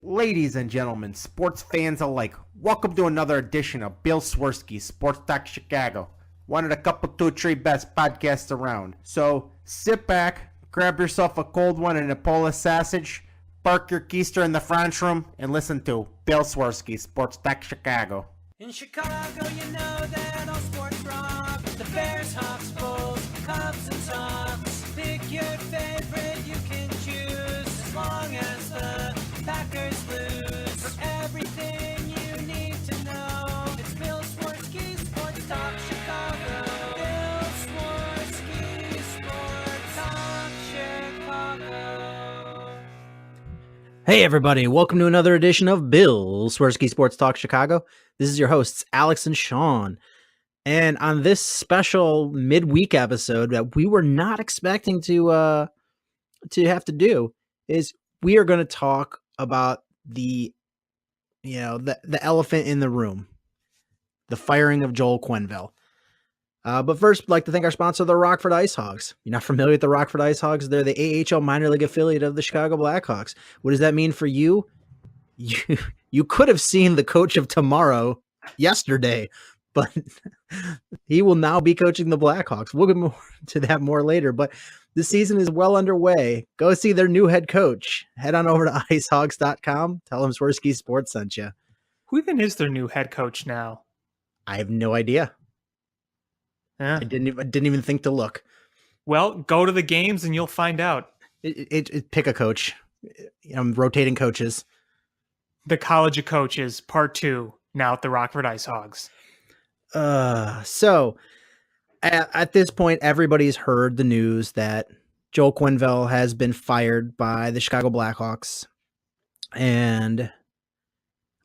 Ladies and gentlemen, sports fans alike, welcome to another edition of Bill Swerski, Sports Talk Chicago. One of the couple, two, three best podcasts around. So sit back, grab yourself a cold one and a Polish sausage, park your keister in the French room, and listen to Bill Swerski, Sports Talk Chicago. In Chicago, you know that all sports rock. The Bears, Hawks, Bulls, Cubs, and Sox. Pick your favorite, you can choose. As long as the Packers lose. For everything you need to know, it's Bill Swerski, Sports Talk Chicago. Bill Swerski, Sports Talk Chicago. Hey everybody, welcome to another edition of Bill Swerski Sports Talk Chicago. This is your hosts, Alex and Sean. And on this special midweek episode that we were not expecting to have to do is we are going to talk about the elephant in the room, the firing of Joel Quenneville. But first, I'd like to thank our sponsor, the Rockford Ice Hogs. You're not familiar with the Rockford Ice Hogs? They're the AHL minor league affiliate of the Chicago Blackhawks. What does that mean for you? You could have seen the coach of tomorrow yesterday, but he will now be coaching the Blackhawks. We'll get more to that more later, but the season is well underway. Go see their new head coach. Head on over to icehogs.com. Tell them Swerski Sports sent you. Who even is their new head coach now? I have no idea. Yeah. I didn't even think to look. Well, go to the games and you'll find out. Pick a coach. Rotating coaches. The College of Coaches, Part 2, now at the Rockford Ice Hogs. So at this point, everybody's heard the news that Joel Quenneville has been fired by the Chicago Blackhawks. And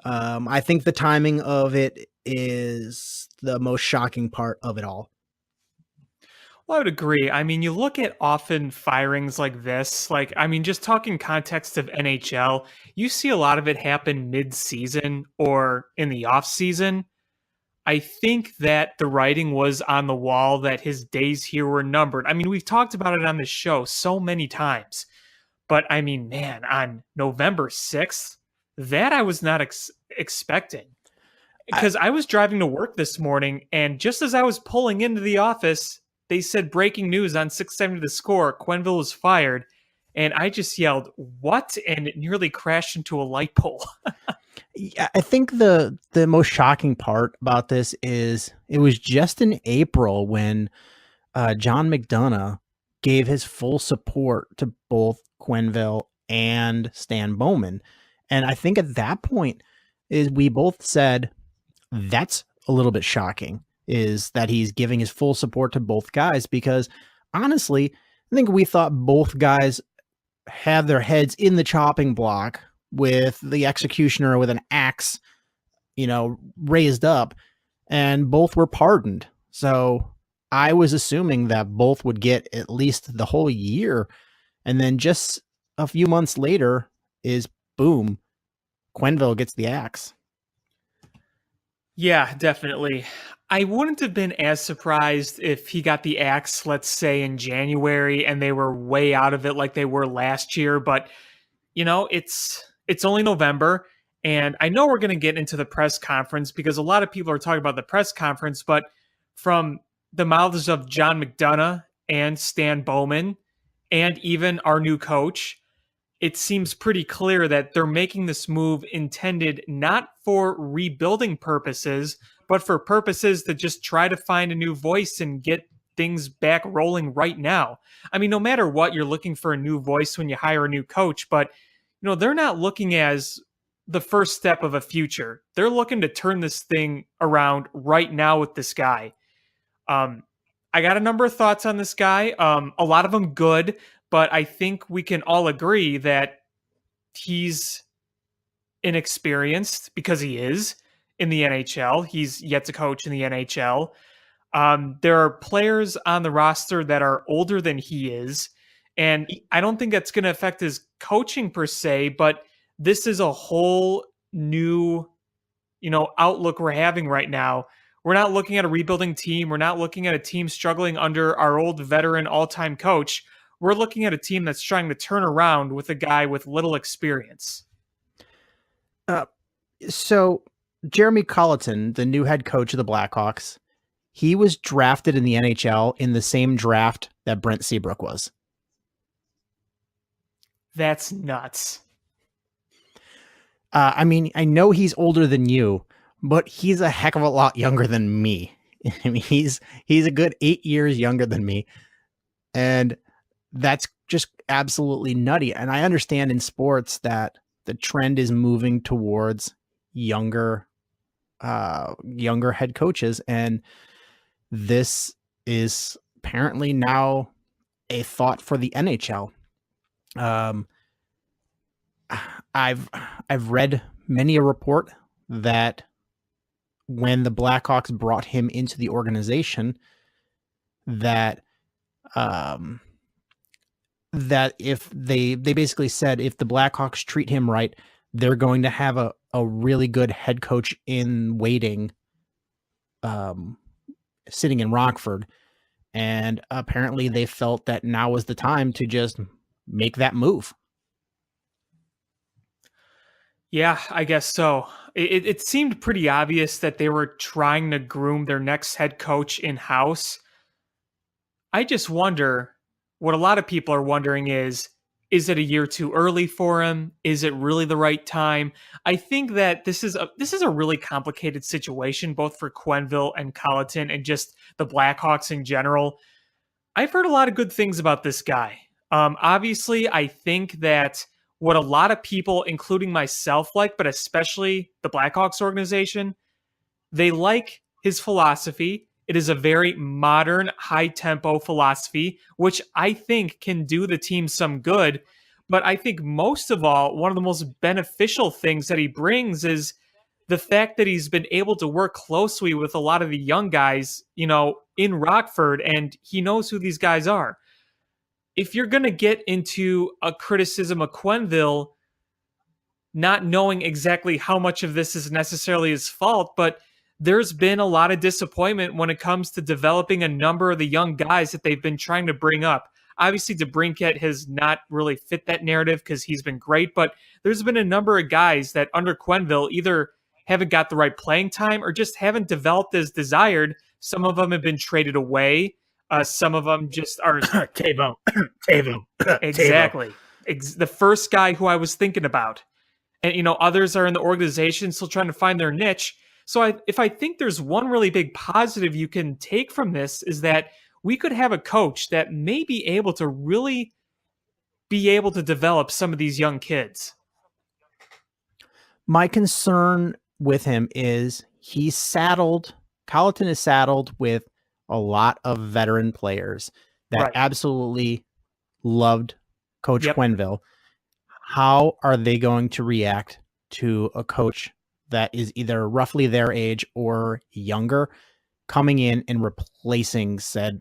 I think the timing of it is the most shocking part of it all. Well, I would agree. I mean, you look at often firings like this, just talking context of NHL, you see a lot of it happen mid-season or in the off-season. I think that the writing was on the wall that his days here were numbered. I mean, we've talked about it on this show so many times. But, I mean, man, on November 6th, that I was not expecting. Because I was driving to work this morning, and just as I was pulling into the office, they said breaking news on 670 The Score, Quenneville was fired. And I just yelled, what? And it nearly crashed into a light pole. Yeah, I think the most shocking part about this is it was just in April when John McDonough gave his full support to both Quenneville and Stan Bowman. And I think at that point is we both said that's a little bit shocking, is that he's giving his full support to both guys, because honestly, I think we thought both guys had their heads in the chopping block with the executioner with an axe, raised up, and both were pardoned. So I was assuming that both would get at least the whole year. And then just a few months later is boom, Quenneville gets the axe. Yeah, definitely. I wouldn't have been as surprised if he got the axe, let's say, in January and they were way out of it like they were last year. But, it's only November. And I know we're going to get into the press conference because a lot of people are talking about the press conference. But from the mouths of John McDonough and Stan Bowman and even our new coach, it seems pretty clear that they're making this move intended not for rebuilding purposes, but for purposes to just try to find a new voice and get things back rolling right now. I mean, no matter what, you're looking for a new voice when you hire a new coach, but they're not looking as the first step of a future. They're looking to turn this thing around right now with this guy. I got a number of thoughts on this guy. A lot of them good, but I think we can all agree that he's inexperienced because he is in the NHL. He's yet to coach in the NHL. There are players on the roster that are older than he is. And I don't think that's going to affect his coaching per se, but this is a whole new, outlook we're having right now. We're not looking at a rebuilding team. We're not looking at a team struggling under our old veteran all-time coach. We're looking at a team that's trying to turn around with a guy with little experience. So Jeremy Colleton, the new head coach of the Blackhawks, he was drafted in the NHL in the same draft that Brent Seabrook was. That's nuts. I mean, I know he's older than you, but he's a heck of a lot younger than me. I mean, he's a good 8 years younger than me, and that's just absolutely nutty. And I understand in sports that the trend is moving towards younger head coaches, and this is apparently now a thought for the NHL. I've read many a report that when the Blackhawks brought him into the organization, that that if they basically said if the Blackhawks treat him right, they're going to have a really good head coach in waiting, sitting in Rockford. And apparently they felt that now was the time to just make that move. Yeah, I guess so. It seemed pretty obvious that they were trying to groom their next head coach in-house. I just wonder, what a lot of people are wondering is it a year too early for him? Is it really the right time? I think that this is a really complicated situation, both for Quenneville and Colleton and just the Blackhawks in general. I've heard a lot of good things about this guy. Obviously, I think that what a lot of people, including myself, like, but especially the Blackhawks organization, they like his philosophy. It is a very modern, high-tempo philosophy, which I think can do the team some good. But I think most of all, one of the most beneficial things that he brings is the fact that he's been able to work closely with a lot of the young guys, in Rockford, and he knows who these guys are. If you're going to get into a criticism of Quenneville, not knowing exactly how much of this is necessarily his fault, but there's been a lot of disappointment when it comes to developing a number of the young guys that they've been trying to bring up. Obviously, DeBrincat has not really fit that narrative because he's been great, but there's been a number of guys that under Quenneville either haven't got the right playing time or just haven't developed as desired. Some of them have been traded away. Some of them just are Tavo. exactly the first guy who I was thinking about, and others are in the organization still trying to find their niche. So if I think there's one really big positive you can take from this is that we could have a coach that may be able to really be able to develop some of these young kids. My concern with him is Colleton is saddled with a lot of veteran players that Right. absolutely loved Coach Yep. Quenneville. How are they going to react to a coach that is either roughly their age or younger coming in and replacing said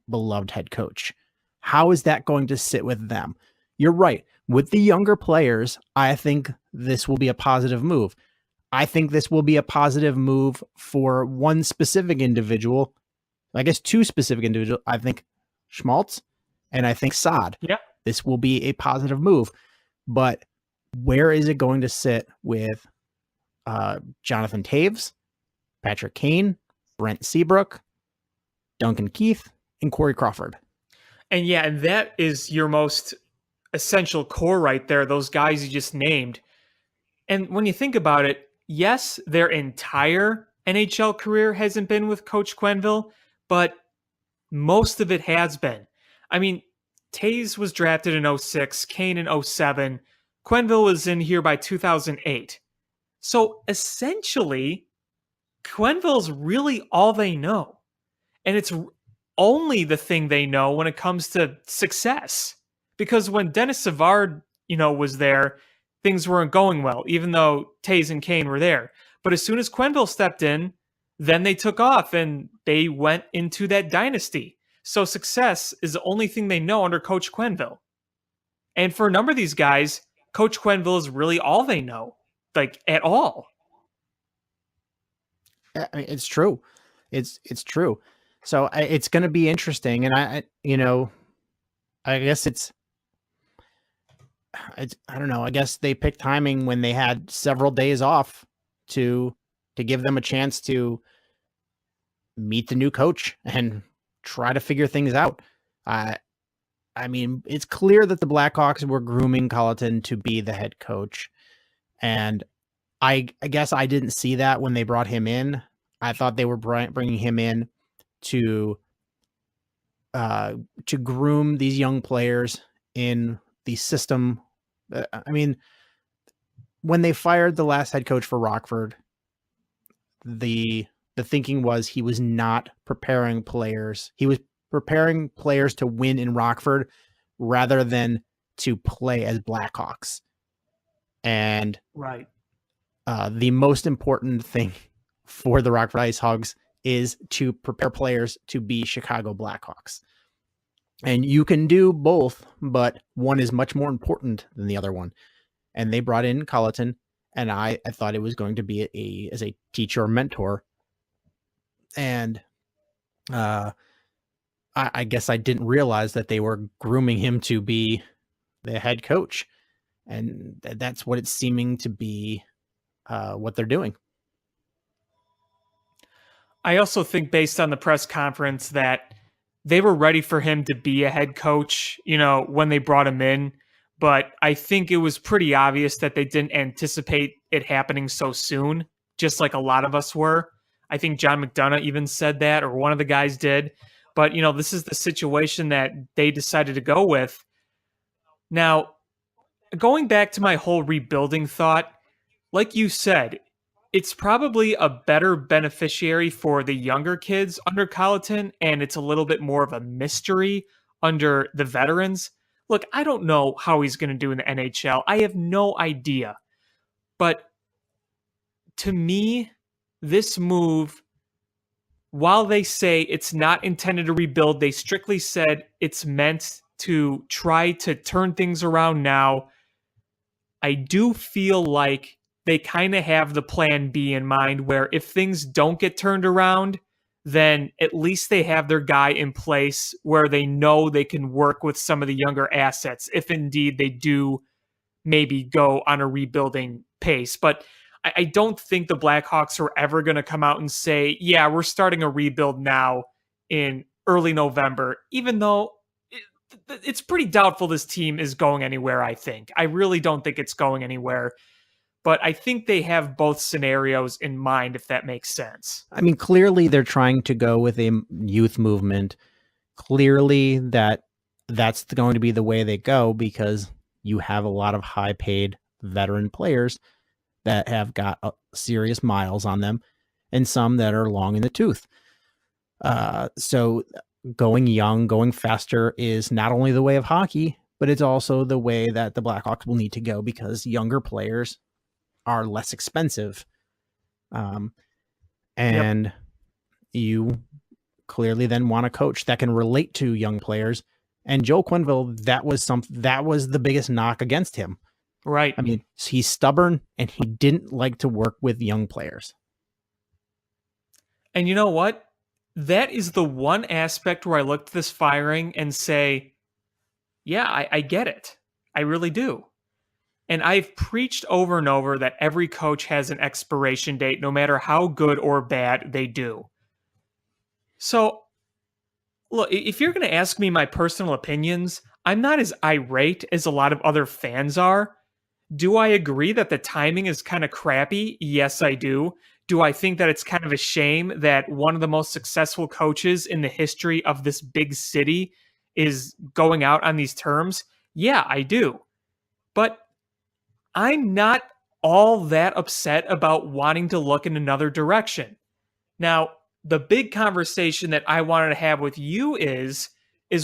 beloved head coach? How is that going to sit with them? You're right. With the younger players, I think this will be a positive move. I think this will be a positive move for one specific individual. I guess two specific individuals. I think Schmaltz and I think Saad. Yeah. This will be a positive move. But where is it going to sit with Jonathan Taves, Patrick Kane, Brent Seabrook, Duncan Keith, and Corey Crawford? And that is your most essential core right there, those guys you just named. And when you think about it, yes, their entire NHL career hasn't been with Coach Quenneville, but most of it has been. I mean, Taves was drafted in 2006, Kane in 2007. Quenneville was in here by 2008. So essentially, Quenneville's really all they know. And it's only the thing they know when it comes to success. Because when Dennis Savard, was there, things weren't going well, even though Taves and Kane were there. But as soon as Quenneville stepped in, then they took off and they went into that dynasty. So success is the only thing they know under Coach Quenneville. And for a number of these guys, Coach Quenneville is really all they know, like at all. I mean, it's true. It's true. So it's going to be interesting. And I guess I don't know. I guess they picked timing when they had several days off to give them a chance to meet the new coach and try to figure things out. I mean, it's clear that the Blackhawks were grooming Colleton to be the head coach, and I guess I didn't see that when they brought him in. I thought they were bringing him in to groom these young players in the system. I mean, when they fired the last head coach for Rockford, the thinking was he was not preparing players. He was preparing players to win in Rockford rather than to play as Blackhawks. And Right. The most important thing for the Rockford Ice Hogs is to prepare players to be Chicago Blackhawks. And you can do both, but one is much more important than the other one. And they brought in Colleton, and I thought it was going to be as a teacher or mentor. And I guess I didn't realize that they were grooming him to be the head coach. And that's what it's seeming to be what they're doing. I also think based on the press conference that they were ready for him to be a head coach, when they brought him in. But I think it was pretty obvious that they didn't anticipate it happening so soon, just like a lot of us were. I think John McDonough even said that, or one of the guys did. But, this is the situation that they decided to go with. Now, going back to my whole rebuilding thought, like you said, it's probably a better beneficiary for the younger kids under Colleton, and it's a little bit more of a mystery under the veterans. Look, I don't know how he's going to do in the NHL. I have no idea. But to me, this move, while they say it's not intended to rebuild, they strictly said it's meant to try to turn things around now. I do feel like they kind of have the plan B in mind, where if things don't get turned around, then at least they have their guy in place where they know they can work with some of the younger assets, if indeed they do maybe go on a rebuilding pace. But I don't think the Blackhawks are ever going to come out and say, yeah, we're starting a rebuild now in early November, even though it's pretty doubtful this team is going anywhere, I think. I really don't think it's going anywhere. But I think they have both scenarios in mind, if that makes sense. I mean, clearly they're trying to go with a youth movement. Clearly that's going to be the way they go, because you have a lot of high-paid veteran players that have got serious miles on them, and some that are long in the tooth. So going young, going faster is not only the way of hockey, but it's also the way that the Blackhawks will need to go, because younger players are less expensive. And you clearly then want a coach that can relate to young players. And Joel Quenneville, that was the biggest knock against him. Right. I mean, he's stubborn and he didn't like to work with young players. And you know what? That is the one aspect where I look at this firing and say, yeah, I get it. I really do. And I've preached over and over that every coach has an expiration date, no matter how good or bad they do. So, look, if you're going to ask me my personal opinions, I'm not as irate as a lot of other fans are. Do I agree that the timing is kind of crappy? Yes, I do. Do I think that it's kind of a shame that one of the most successful coaches in the history of this big city is going out on these terms? Yeah, I do. But I'm not all that upset about wanting to look in another direction. Now, the big conversation that I wanted to have with you is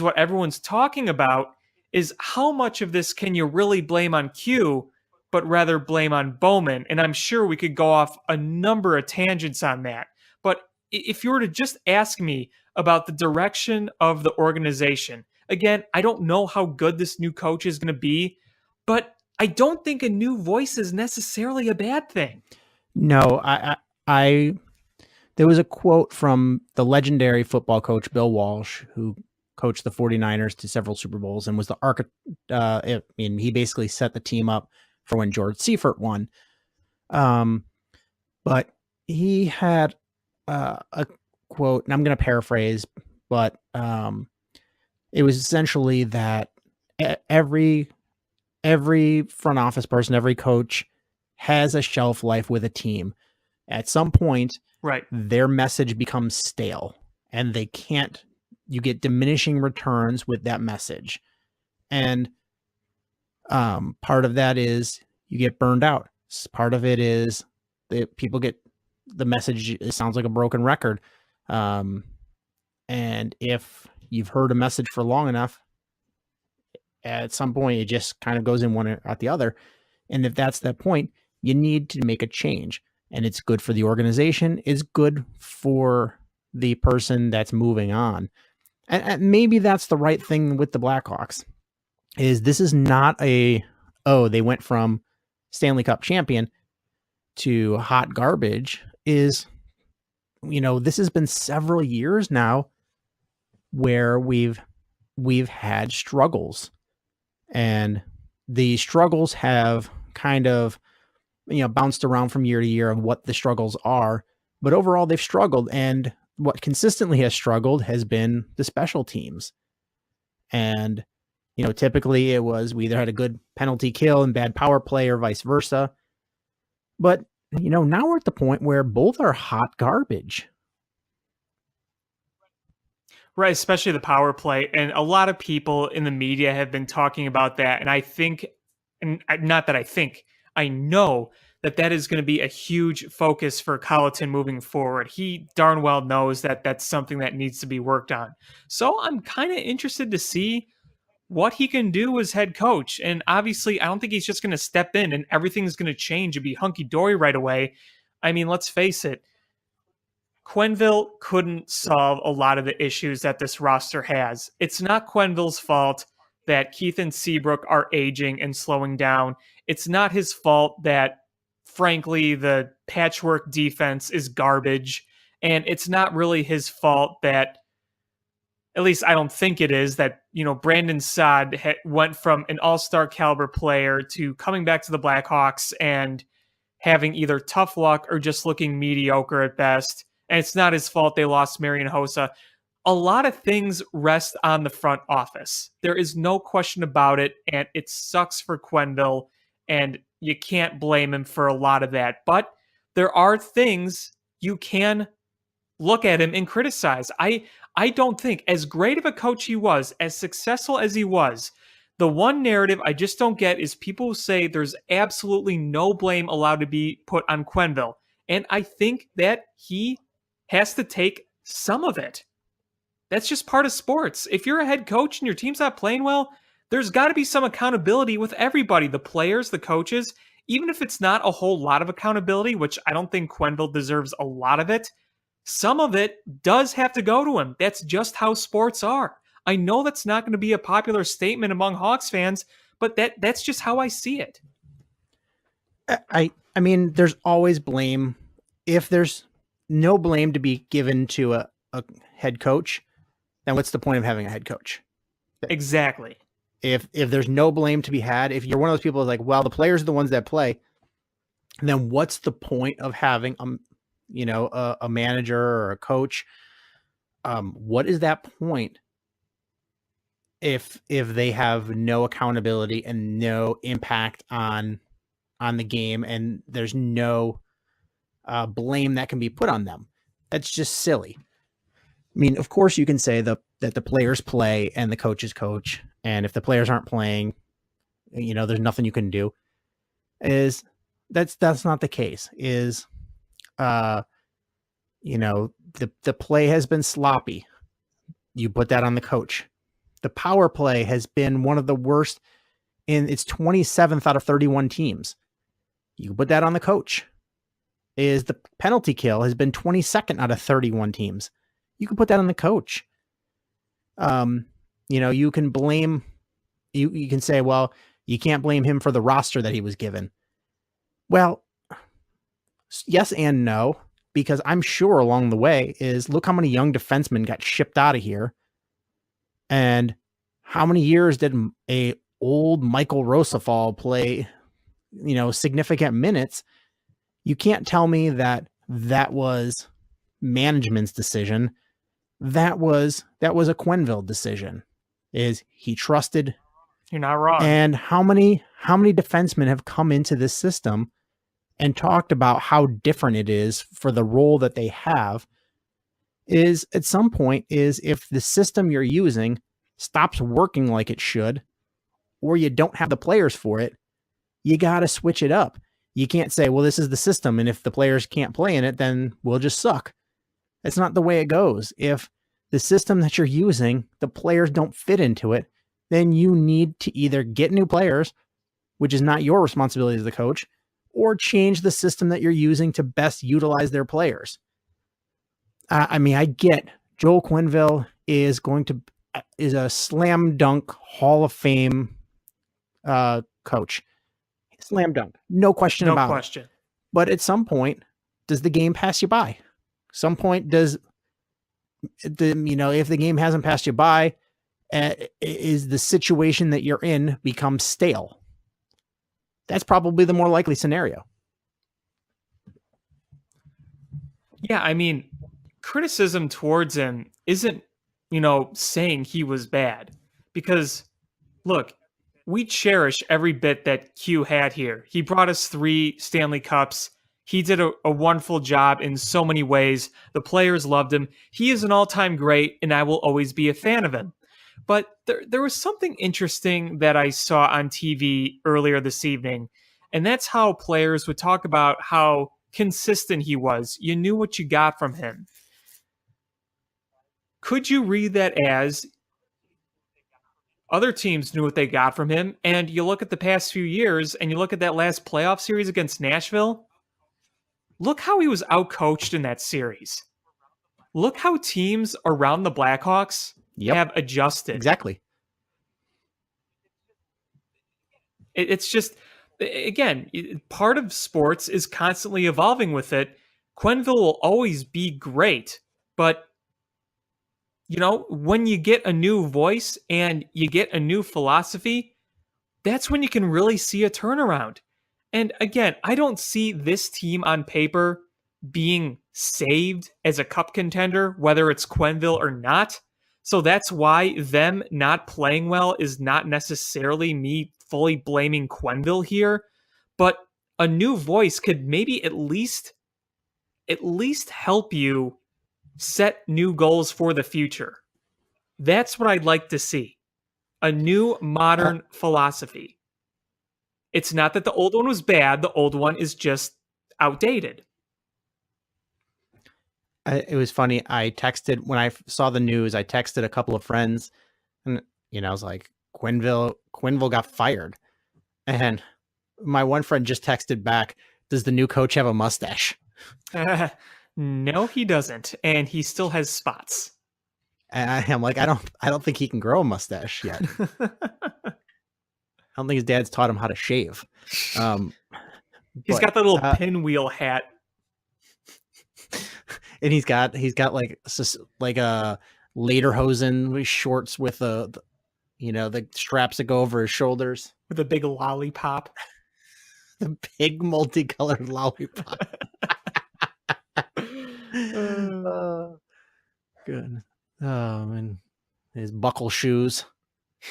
what everyone's talking about, is how much of this can you really blame on Q, but rather blame on Bowman? And I'm sure we could go off a number of tangents on that. But if you were to just ask me about the direction of the organization, again, I don't know how good this new coach is going to be, but I don't think a new voice is necessarily a bad thing. No, I there was a quote from the legendary football coach Bill Walsh, who coached the 49ers to several Super Bowls and was the he basically set the team up for when George Seifert won. But he had a quote, and I'm going to paraphrase, but it was essentially that every front office person, every coach has a shelf life with a team. At some point, Right. their message becomes stale and you get diminishing returns with that message. And part of that is you get burned out. Part of it is people get the message. It sounds like a broken record. And if you've heard a message for long enough, at some point it just kind of goes in one at the other. And if that's that point, you need to make a change. And it's good for the organization. It's good for the person that's moving on. And maybe that's the right thing with the Blackhawks. This is not they went from Stanley Cup champion to hot garbage. This has been several years now where we've had struggles, and the struggles have kind of bounced around from year to year of what the struggles are, but overall they've struggled. And what consistently has struggled has been the special teams. And, typically it was, we either had a good penalty kill and bad power play or vice versa. But, now we're at the point where both are hot garbage. Right, especially the power play. And a lot of people in the media have been talking about that. And I think, and not that I think, I know that is going to be a huge focus for Colleton moving forward. He darn well knows that that's something that needs to be worked on. So I'm kind of interested to see what he can do as head coach. And obviously, I don't think he's just going to step in and everything's going to change and be hunky-dory right away. I mean, let's face it. Quenneville couldn't solve a lot of the issues that this roster has. It's not Quenneville's fault that Keith and Seabrook are aging and slowing down. It's not his fault that, frankly, the patchwork defense is garbage. And it's not really his fault that, at least I don't think it is, that, Brandon Saad went from an all-star caliber player to coming back to the Blackhawks and having either tough luck or just looking mediocre at best. And it's not his fault they lost Marian Hossa. A lot of things rest on the front office. There is no question about it, and it sucks for Quenneville, and you can't blame him for a lot of that. But there are things you can look at him and criticize. I don't think, as great of a coach he was, as successful as he was, the one narrative I just don't get is people who say there's absolutely no blame allowed to be put on Quenneville. And I think that he has to take some of it. That's just part of sports. If you're a head coach and your team's not playing well, there's got to be some accountability with everybody, the players, the coaches, even if it's not a whole lot of accountability, which I don't think Quenneville deserves a lot of it. Some of it does have to go to him. That's just how sports are. I know that's not going to be a popular statement among Hawks fans, but that's just how I see it. I mean, there's always blame. If there's no blame to be given to a head coach, then what's the point of having a head coach? Exactly. If there's no blame to be had, if you're one of those people who's like, well, the players are the ones that play, then what's the point of having a manager or a coach? What is that point if they have no accountability and no impact on the game, and there's no blame that can be put on them? That's just silly. I mean, of course you can say that the players play and the coaches coach, and if the players aren't playing, there's nothing you can do. That's not the case. The play has been sloppy. You put that on the coach. The power play has been one of the worst it's 27th out of 31 teams. You put that on the coach. The penalty kill has been 22nd out of 31 teams. You can put that on the coach. You can blame, you can say, well, you can't blame him for the roster that he was given. Well, yes and no, because I'm sure along the way look how many young defensemen got shipped out of here. And how many years did a old Michael Rosafall play, significant minutes? You can't tell me that was management's decision. That was a Quenneville decision. Is he trusted? You're not wrong. And how many defensemen have come into this system and talked about how different it is for the role that they have? Is at some point is if the system you're using stops working like it should, or you don't have the players for it, you got to switch it up. You can't say, well, this is the system, and if the players can't play in it, then we'll just suck. That's not the way it goes. If the system that you're using, the players don't fit into it, then you need to either get new players, which is not your responsibility as the coach, or change the system that you're using to best utilize their players. I get Joel Quenneville is a slam dunk Hall of Fame coach. Slam dunk. No question about it. But at some point, does the game pass you by? Some point does if the game hasn't passed you by, is the situation that you're in become stale? That's probably the more likely scenario. Yeah, I mean, criticism towards him isn't, saying he was bad. Because, look, we cherish every bit that Q had here. He brought us 3 Stanley Cups. He did a wonderful job in so many ways. The players loved him. He is an all-time great, and I will always be a fan of him. But there was something interesting that I saw on TV earlier this evening, and that's how players would talk about how consistent he was. You knew what you got from him. Could you read that as other teams knew what they got from him, and you look at the past few years, and you look at that last playoff series against Nashville, look how he was outcoached in that series. Look how teams around the Blackhawks have adjusted. Exactly. It's just, again, part of sports is constantly evolving with it. Quenneville will always be great, but when you get a new voice and you get a new philosophy, that's when you can really see a turnaround. And again, I don't see this team on paper being saved as a cup contender, whether it's Quenneville or not. So that's why them not playing well is not necessarily me fully blaming Quenneville here. But a new voice could maybe at least help you set new goals for the future. That's what I'd like to see. A new modern philosophy. It's not that the old one was bad. The old one is just outdated. It was funny. I texted when I saw the news. I texted a couple of friends, and I was like, Quenneville got fired, and my one friend just texted back, "Does the new coach have a mustache?" No, he doesn't, and he still has spots. And I'm like, I don't think he can grow a mustache yet. I don't think his dad's taught him how to shave. He's got the little pinwheel hat. And he's got like a lederhosen shorts with the straps that go over his shoulders With a big lollipop. The big multicolored lollipop. Good. Oh, and his buckle shoes.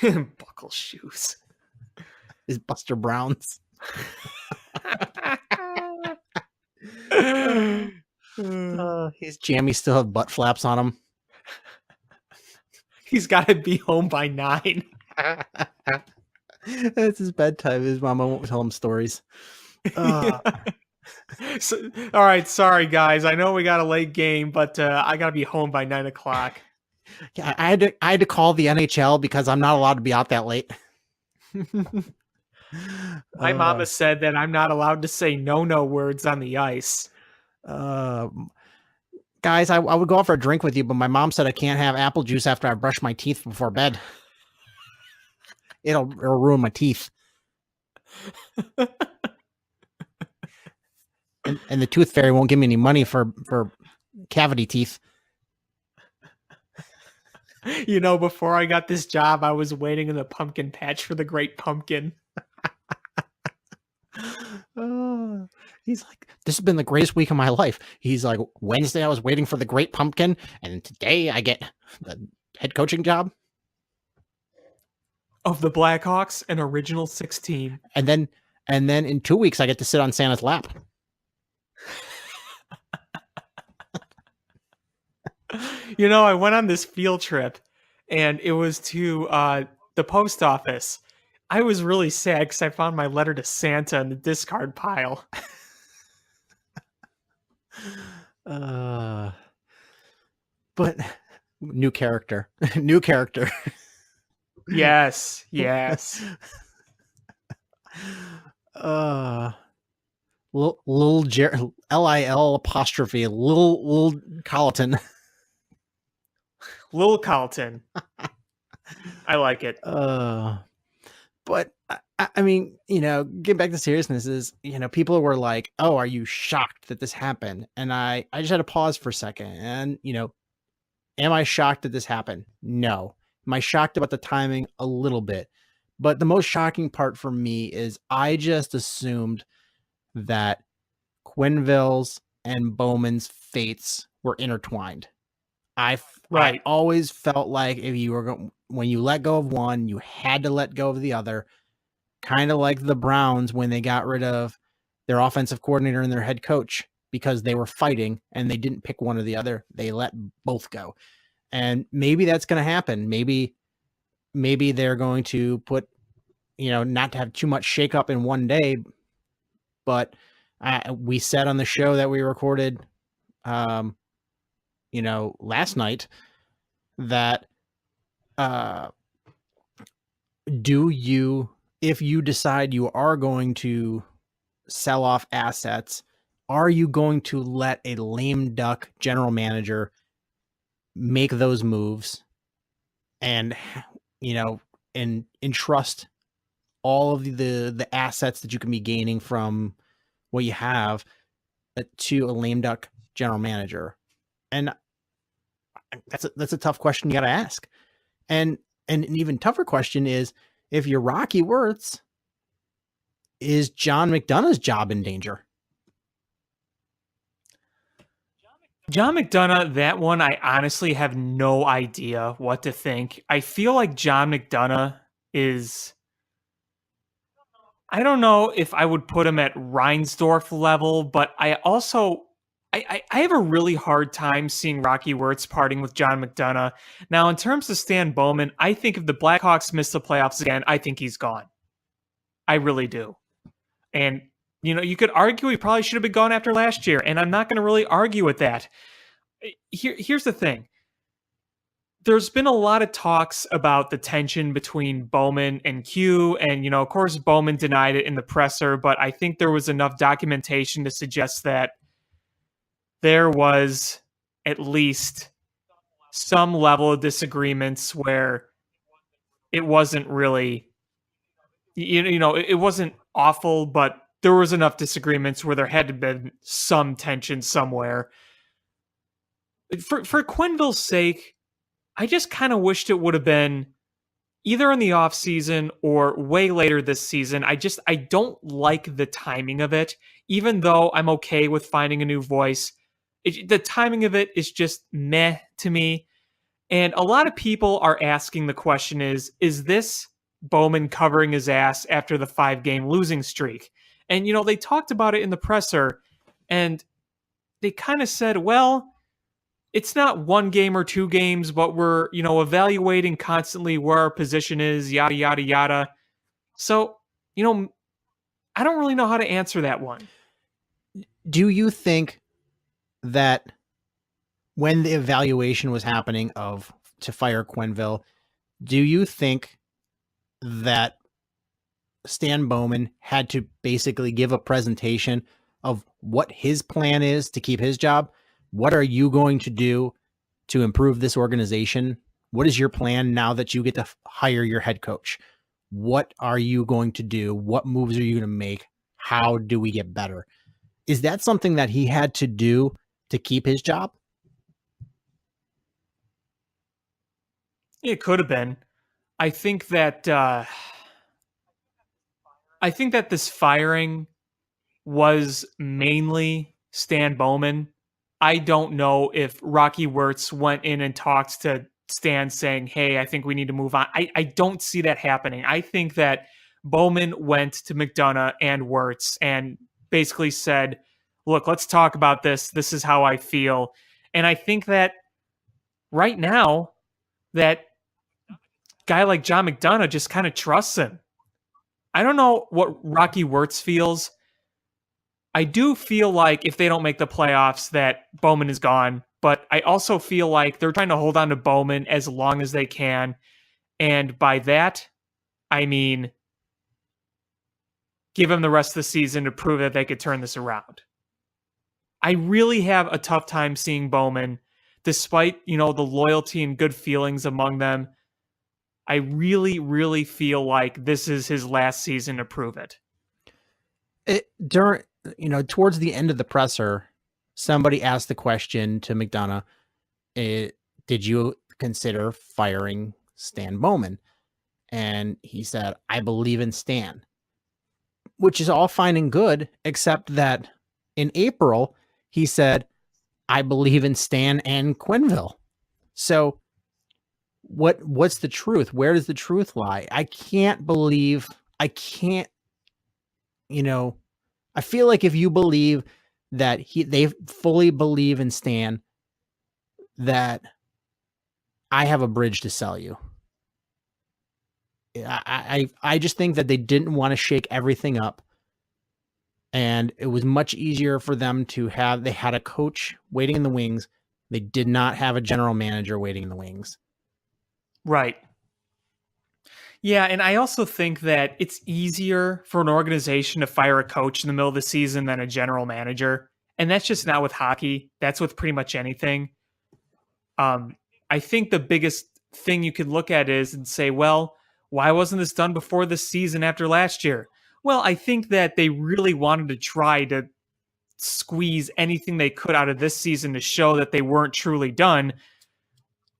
Buckle shoes. His Buster Browns. His jammies still have butt flaps on him. He's got to be home by 9. That's his bedtime. His mama won't tell him stories. So, all right, sorry guys. I know we got a late game, but I got to be home by 9 o'clock. Yeah, I had to call the NHL because I'm not allowed to be out that late. My mama said that I'm not allowed to say no words on the ice. Guys, I would go out for a drink with you, but my mom said I can't have apple juice after I brush my teeth before bed. It'll ruin my teeth. And the tooth fairy won't give me any money for cavity teeth. Before I got this job, I was waiting in the pumpkin patch for the great pumpkin. He's like, this has been the greatest week of my life. He's like, Wednesday I was waiting for the great pumpkin, and today I get the head coaching job. Of the Blackhawks, an original 16. And then in 2 weeks I get to sit on Santa's lap. I went on this field trip, and it was to the post office. I was really sad because I found my letter to Santa in the discard pile. But new character. Yes. Lil Lil apostrophe Lil Colleton. Lil Carlton. I like it. But I mean, getting back to seriousness is, people were like, "Oh, are you shocked that this happened?" And I just had to pause for a second. And am I shocked that this happened? No. Am I shocked about the timing? A little bit. But the most shocking part for me is I just assumed that Quenneville's and Bowman's fates were intertwined. I always felt like if you were when you let go of one, you had to let go of the other. Kind of like the Browns when they got rid of their offensive coordinator and their head coach because they were fighting and they didn't pick one or the other. They let both go. And maybe that's going to happen. Maybe they're going to put, not to have too much shakeup in one day. But we said on the show that we recorded, last night that if you decide you are going to sell off assets, are you going to let a lame duck general manager make those moves and and entrust all of the assets that you can be gaining from what you have to a lame duck general manager? And that's a tough question you got to ask. And an even tougher question is, if you're Rocky Wirtz, is John McDonough's job in danger? John McDonough, that one, I honestly have no idea what to think. I feel like John McDonough is... I don't know if I would put him at Reinsdorf level, but I also... I have a really hard time seeing Rocky Wirtz parting with John McDonough. Now, in terms of Stan Bowman, I think if the Blackhawks miss the playoffs again, I think he's gone. I really do. And, you could argue he probably should have been gone after last year, and I'm not going to really argue with that. Here's the thing. There's been a lot of talks about the tension between Bowman and Q, and, of course, Bowman denied it in the presser, but I think there was enough documentation to suggest that there was at least some level of disagreements where it wasn't really, it wasn't awful, but there was enough disagreements where there had to have been some tension somewhere. For Quenneville's sake, I just kind of wished it would have been either in the offseason or way later this season. I don't like the timing of it, even though I'm okay with finding a new voice. The timing of it is just meh to me. And a lot of people are asking the question is this Bowman covering his ass after the 5-game losing streak? And, they talked about it in the presser, and they kind of said, well, it's not 1 game or 2 games, but we're, evaluating constantly where our position is, yada, yada, yada. So, I don't really know how to answer that one. Do you think that when the evaluation was happening to fire Quenneville, do you think that Stan Bowman had to basically give a presentation of what his plan is to keep his job? What are you going to do to improve this organization? What is your plan now that you get to hire your head coach? What are you going to do? What moves are you going to make? How do we get better? Is that something that he had to do to keep his job? It could have been. I think that this firing was mainly Stan Bowman. I don't know if Rocky Wirtz went in and talked to Stan saying, hey, I think we need to move on. I don't see that happening. I think that Bowman went to McDonough and Wirtz and basically said, look, let's talk about this. This is how I feel. And I think that right now, that guy like John McDonough just kind of trusts him. I don't know what Rocky Wirtz feels. I do feel like if they don't make the playoffs that Bowman is gone, but I also feel like they're trying to hold on to Bowman as long as they can. And by that, I mean, give him the rest of the season to prove that they could turn this around. I really have a tough time seeing Bowman, despite, the loyalty and good feelings among them. I really, really feel like this is his last season to prove it. Towards the end of the presser, somebody asked the question to McDonough, did you consider firing Stan Bowman? And he said, I believe in Stan, which is all fine and good, except that in April, he said, I believe in Stan and Quenneville. So what's the truth? Where does the truth lie? I feel like if you believe that they fully believe in Stan, that I have a bridge to sell you. I just think that they didn't want to shake everything up. And it was much easier for them they had a coach waiting in the wings. They did not have a general manager waiting in the wings. Right. Yeah, and I also think that it's easier for an organization to fire a coach in the middle of the season than a general manager. And that's just not with hockey. That's with pretty much anything. I think the biggest thing you could look at is and say, well, why wasn't this done before this season after last year? Well, I think that they really wanted to try to squeeze anything they could out of this season to show that they weren't truly done.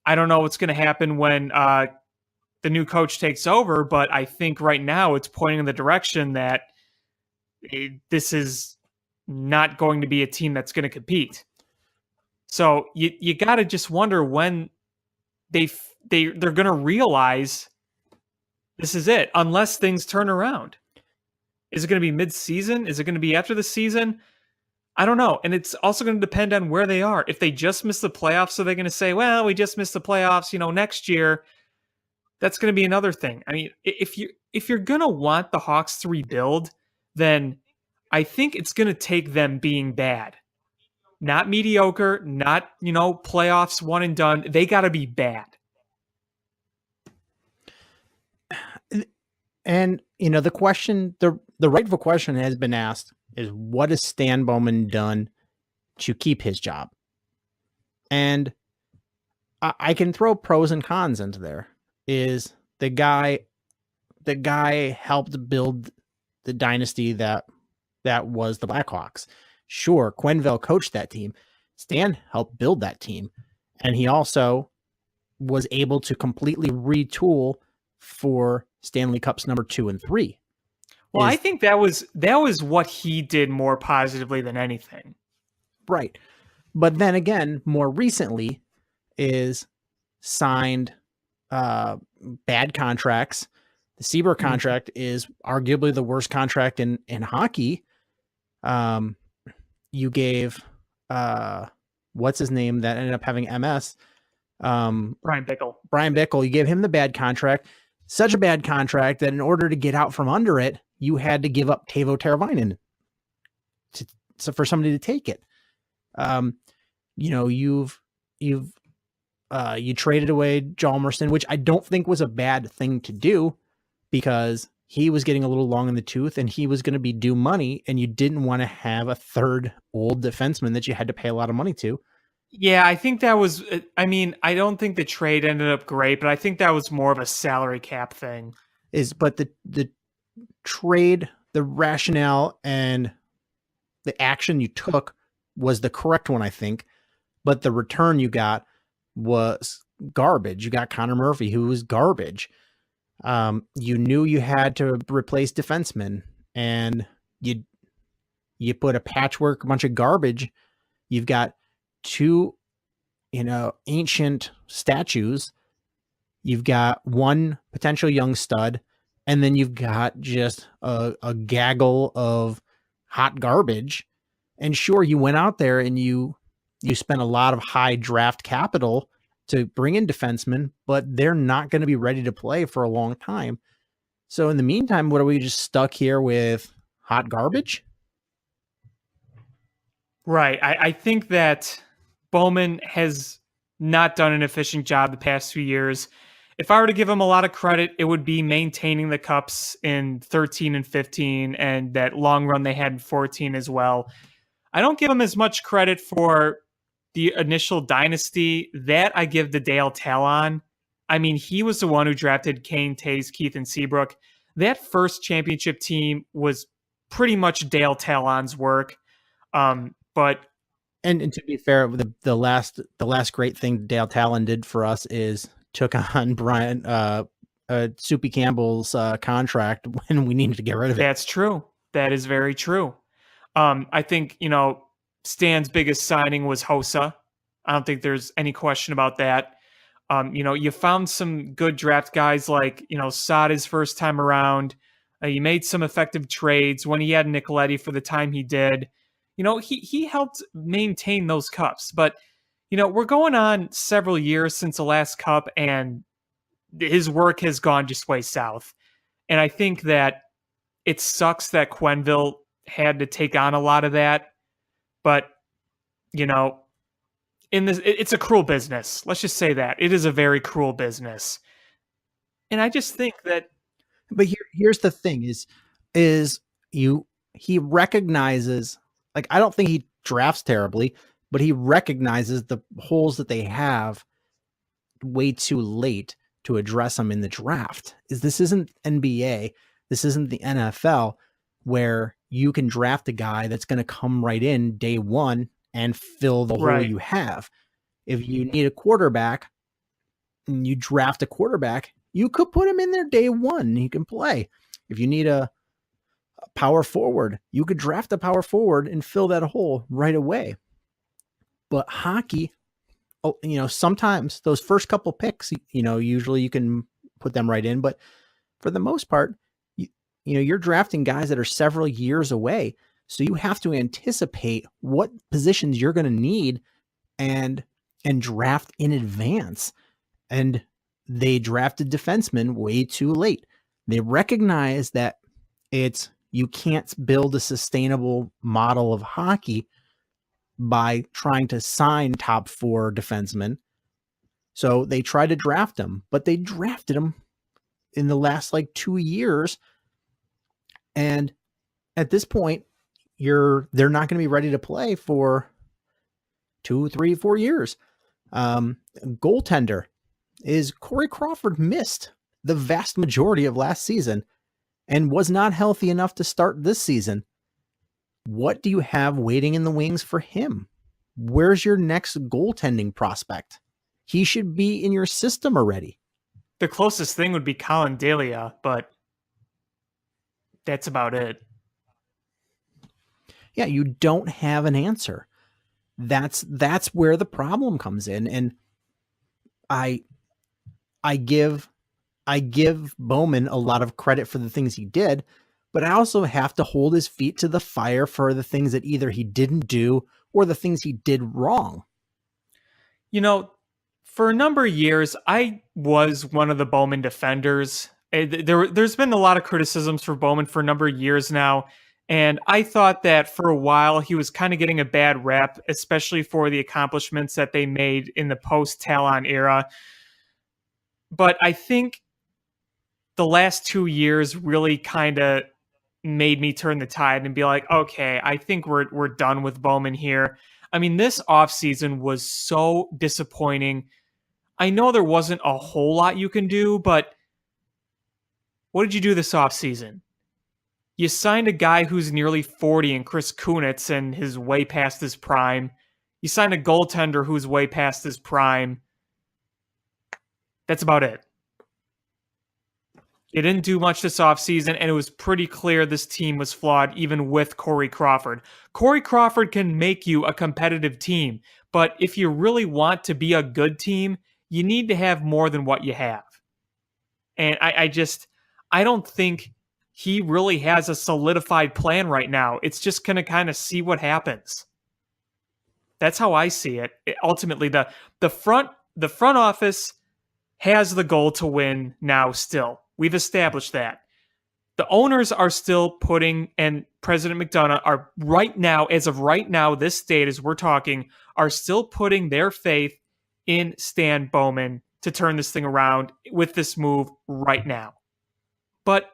I don't know what's going to happen when the new coach takes over, but I think right now it's pointing in the direction that this is not going to be a team that's going to compete. So you got to just wonder when they're going to realize this is it, unless things turn around. Is it going to be mid-season? Is it going to be after the season? I don't know. And it's also going to depend on where they are. If they just miss the playoffs, so they're going to say, well, we just missed the playoffs, next year. That's going to be another thing. I mean, if you're going to want the Hawks to rebuild, then I think it's going to take them being bad. Not mediocre, not, playoffs one and done. They got to be bad. And, the question, the rightful question has been asked is, what has Stan Bowman done to keep his job? And I can throw pros and cons into there. Is the guy helped build the dynasty that was the Blackhawks. Sure, Quenneville coached that team. Stan helped build that team. And he also was able to completely retool for Stanley Cups number 2 and 3. Well, I think that was what he did more positively than anything. Right. But then again, more recently is signed bad contracts. The Seabrook contract is arguably the worst contract in hockey. You gave what's his name that ended up having MS? Brian Bickle. Brian Bickle. You gave him the bad contract. Such a bad contract that in order to get out from under it, you had to give up Teuvo Teravainen for somebody to take it. You traded away Hjalmarsson, which I don't think was a bad thing to do, because he was getting a little long in the tooth and he was going to be due money, and you didn't want to have a third old defenseman that you had to pay a lot of money to. Yeah, I think that was, I don't think the trade ended up great, but I think that was more of a salary cap thing. But the trade, the rationale and the action you took was the correct one, I think. But the return you got was garbage. You got Connor Murphy, who was garbage. You knew you had to replace defensemen, and you put a patchwork, a bunch of garbage. You've got two, ancient statues. You've got one potential young stud, and then you've got just a gaggle of hot garbage. And sure, you went out there and you spent a lot of high draft capital to bring in defensemen, but they're not going to be ready to play for a long time. So in the meantime, what are we just stuck here with hot garbage? Right. I think that Bowman has not done an efficient job the past few years. If I were to give him a lot of credit, it would be maintaining the cups in 13 and 15 and that long run they had in 14 as well. I don't give him as much credit for the initial dynasty. That I give to Dale Talon. I mean, he was the one who drafted Kane, Taves, Keith, and Seabrook. That first championship team was pretty much Dale Talon's work. But and to be fair, the last great thing Dale Talon did for us is took on Brian Soupy Campbell's contract when we needed to get rid of it. That's true. That is very true. I think, Stan's biggest signing was Hossa. I don't think there's any question about that. You found some good draft guys like, Saad his first time around. You made some effective trades when he had Nicoletti for the time he did. He helped maintain those cups. But, we're going on several years since the last cup, and his work has gone just way south. And I think that it sucks that Quenneville had to take on a lot of that. But, it's a cruel business. Let's just say that. It is a very cruel business. And I just think that. But here's the thing he recognizes, like, I don't think he drafts terribly, but he recognizes the holes that they have way too late to address them in the draft. This isn't NBA. This isn't the NFL where you can draft a guy that's going to come right in day one and fill the hole you have. If you need a quarterback and you draft a quarterback, you could put him in there day one and he can play. If you need a power forward, you could draft a power forward and fill that hole right away. But hockey, sometimes those first couple picks, usually you can put them right in. But for the most part, you're drafting guys that are several years away. So you have to anticipate what positions you're going to need and draft in advance. And they drafted defensemen way too late. They recognize that you can't build a sustainable model of hockey by trying to sign top four defensemen. So they tried to draft them, but they drafted them in the last 2 years. And at this point, they're not going to be ready to play for 2, 3, 4 years. Goaltender is Corey Crawford missed the vast majority of last season and was not healthy enough to start this season. What do you have waiting in the wings for him? Where's your next goaltending prospect? He should be in your system already. The closest thing would be Colin Delia, but that's about it. Yeah, you don't have an answer. That's where the problem comes in. And I give Bowman a lot of credit for the things he did, but I also have to hold his feet to the fire for the things that either he didn't do or the things he did wrong. For a number of years, I was one of the Bowman defenders. There's been a lot of criticisms for Bowman for a number of years now. And I thought that for a while he was kind of getting a bad rep, especially for the accomplishments that they made in the post-Talon era. But I think the last 2 years really kind of made me turn the tide and be like, okay, I think we're done with Bowman here. I mean, this offseason was so disappointing. I know there wasn't a whole lot you can do, but what did you do this offseason? You signed a guy who's nearly 40 in Chris Kunitz and is way past his prime. You signed a goaltender who's way past his prime. That's about it. They didn't do much this offseason, and it was pretty clear this team was flawed even with Corey Crawford. Corey Crawford can make you a competitive team, but if you really want to be a good team, you need to have more than what you have. And I don't think he really has a solidified plan right now. It's just going to kind of see what happens. That's how I see it. Ultimately, the front office has the goal to win now still. We've established that. The owners are still putting, and President McDonough are right now, as of right now, this date as we're talking, are still putting their faith in Stan Bowman to turn this thing around with this move right now. But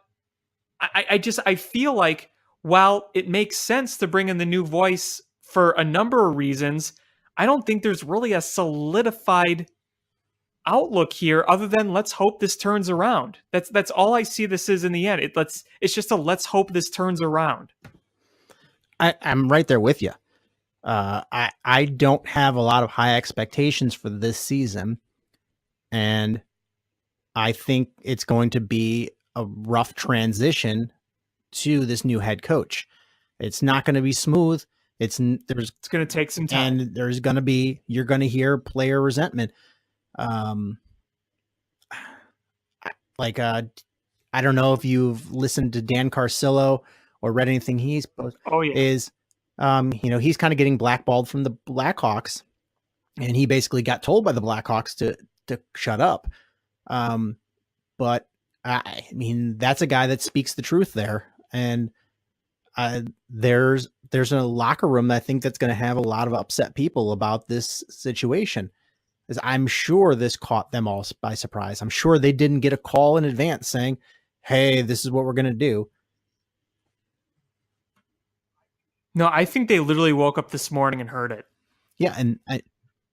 I feel like while it makes sense to bring in the new voice for a number of reasons, I don't think there's really a solidified outlook here other than let's hope this turns around. That's all I see this is in the end. It's just a let's hope this turns around. I'm right there with you. I don't have a lot of high expectations for this season, and I think it's going to be a rough transition to this new head coach. It's not going to be smooth. It's going to take some time, and you're going to hear player resentment. I don't know if you've listened to Dan Carcillo or read anything he's posted. Oh yeah. He's kind of getting blackballed from the Blackhawks, and he basically got told by the Blackhawks to shut up. But I mean, that's a guy that speaks the truth there. And there's a locker room that I think that's going to have a lot of upset people about this situation. As I'm sure this caught them all by surprise. I'm sure they didn't get a call in advance saying, hey, this is what we're going to do. No, I think they literally woke up this morning and heard it. Yeah, and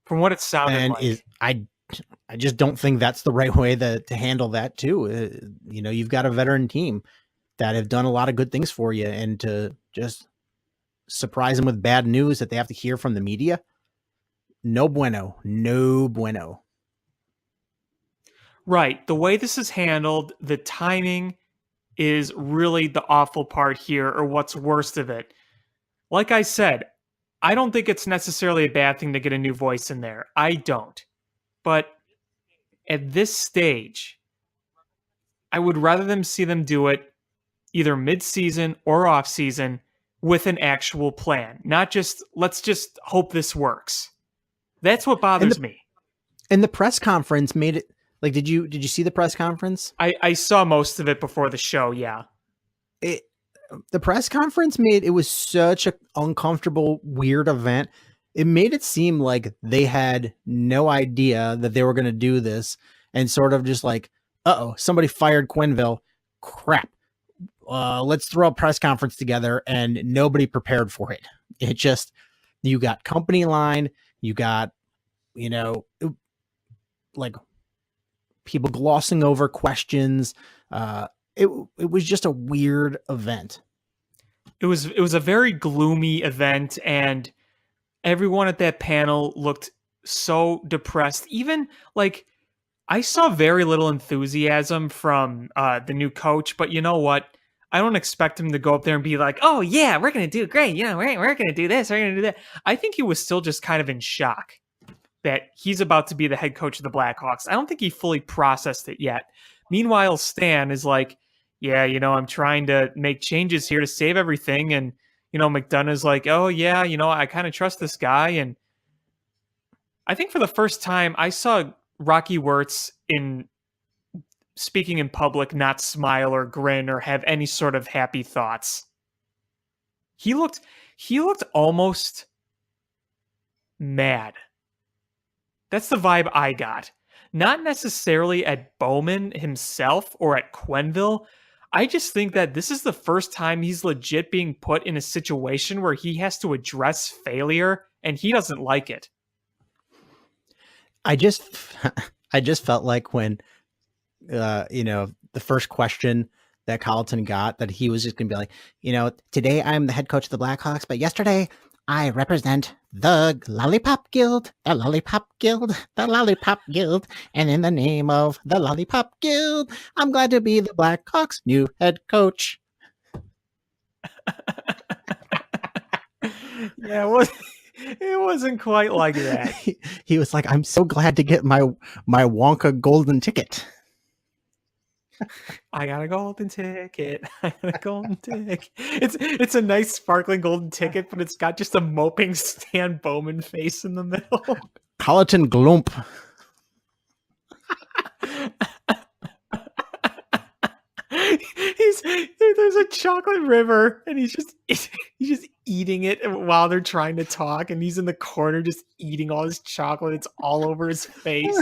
from what it sounded like. I just don't think that's the right way to handle that too. You've got a veteran team that have done a lot of good things for you, and to just surprise them with bad news that they have to hear from the media, no bueno. Right. The way this is handled, the timing is really the awful part here, or what's worst of it. Like I said, I don't think it's necessarily a bad thing to get a new voice in there. I don't. But at this stage, I would rather them see them do it either mid-season or off-season with an actual plan. Not just, let's just hope this works. That's what bothers me. And the press conference made it, like, did you see the press conference? I saw most of it before the show, yeah. The press conference it was such an uncomfortable, weird event. It made it seem like they had no idea that they were going to do this, and sort of just like, somebody fired Quenneville. Crap. Let's throw a press conference together, and nobody prepared for it. It just, you got company line, you got, like people glossing over questions. It was just a weird event. It was a very gloomy event, and everyone at that panel looked so depressed. Even like I saw very little enthusiasm from the new coach, but you know what? I don't expect him to go up there and be like, "Oh yeah, we're gonna do great. We're gonna do this. We're gonna do that." I think he was still just kind of in shock that he's about to be the head coach of the Blackhawks. I don't think he fully processed it yet. Meanwhile, Stan is like, "Yeah, I'm trying to make changes here to save everything," and McDonough's like, "Oh yeah, I kind of trust this guy." And I think for the first time, I saw Rocky Wirtz speaking in public not smile or grin or have any sort of happy thoughts. He looked almost mad. That's the vibe I got. Not necessarily at Bowman himself or at Quenneville. I just think that this is the first time he's legit being put in a situation where he has to address failure, and he doesn't like it. I just felt like when, the first question that Colleton got, that he was just going to be like, today I'm the head coach of the Blackhawks, but yesterday I represent the Lollipop Guild, the Lollipop Guild, the Lollipop Guild, and in the name of the Lollipop Guild, I'm glad to be the Blackhawks' new head coach. Yeah, it wasn't quite like that. He was like, I'm so glad to get my Wonka golden ticket. I got a golden ticket. I got a golden ticket. It's a nice sparkling golden ticket, but it's got just a moping Stan Bowman face in the middle. Colleton Glump. There's a chocolate river, and he's just eating it while they're trying to talk, and he's in the corner just eating all his chocolate. It's all over his face.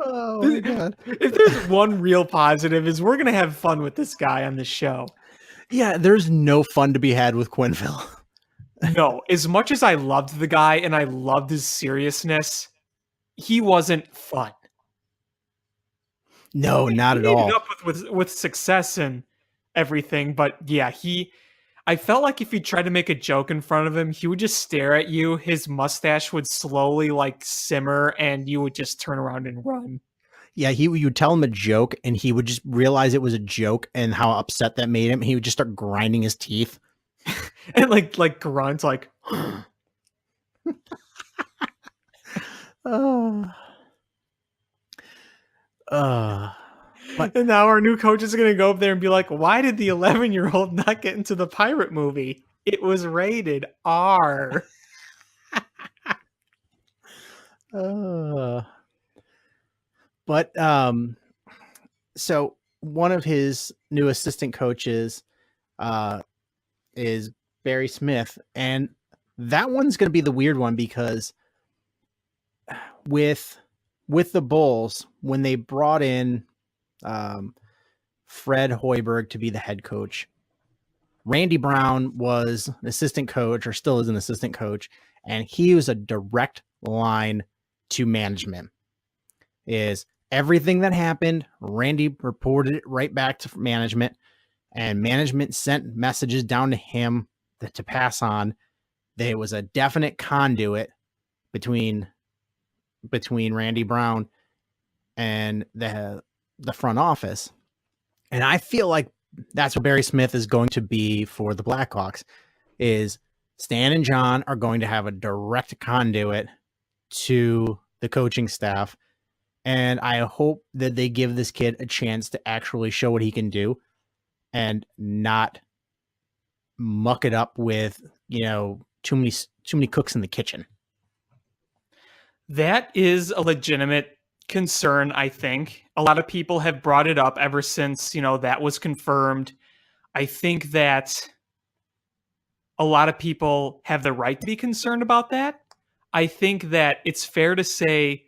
Oh my god. If there's one real positive, is we're gonna have fun with this guy on the show. Yeah, there's no fun to be had with Quenneville. No, as much as I loved the guy and I loved his seriousness, he wasn't fun. No, not at He ended all. up with success and everything, but yeah, I felt like if you tried to make a joke in front of him, he would just stare at you. His mustache would slowly like simmer, and you would just turn around and run. Yeah, you would tell him a joke, and he would just realize it was a joke, and how upset that made him. He would just start grinding his teeth. And like grunt, like but and now our new coach is gonna go up there and be like, why did the 11-year-old not get into the pirate movie? It was rated R. but so one of his new assistant coaches is Barry Smith, and that one's going to be the weird one, because with the Bulls, when they brought in Fred Hoiberg to be the head coach, Randy Brown was an assistant coach, or still is an assistant coach, and he was a direct line to management. Is everything that happened, Randy reported it right back to management, and management sent messages down to him to pass on. There was a definite conduit between Randy Brown and the front office. And I feel like that's what Barry Smith is going to be for the Blackhawks. Is Stan and John are going to have a direct conduit to the coaching staff. And I hope that they give this kid a chance to actually show what he can do, and not muck it up with, too many cooks in the kitchen. That is a legitimate concern, I think. A lot of people have brought it up ever since, that was confirmed. I think that a lot of people have the right to be concerned about that. I think that it's fair to say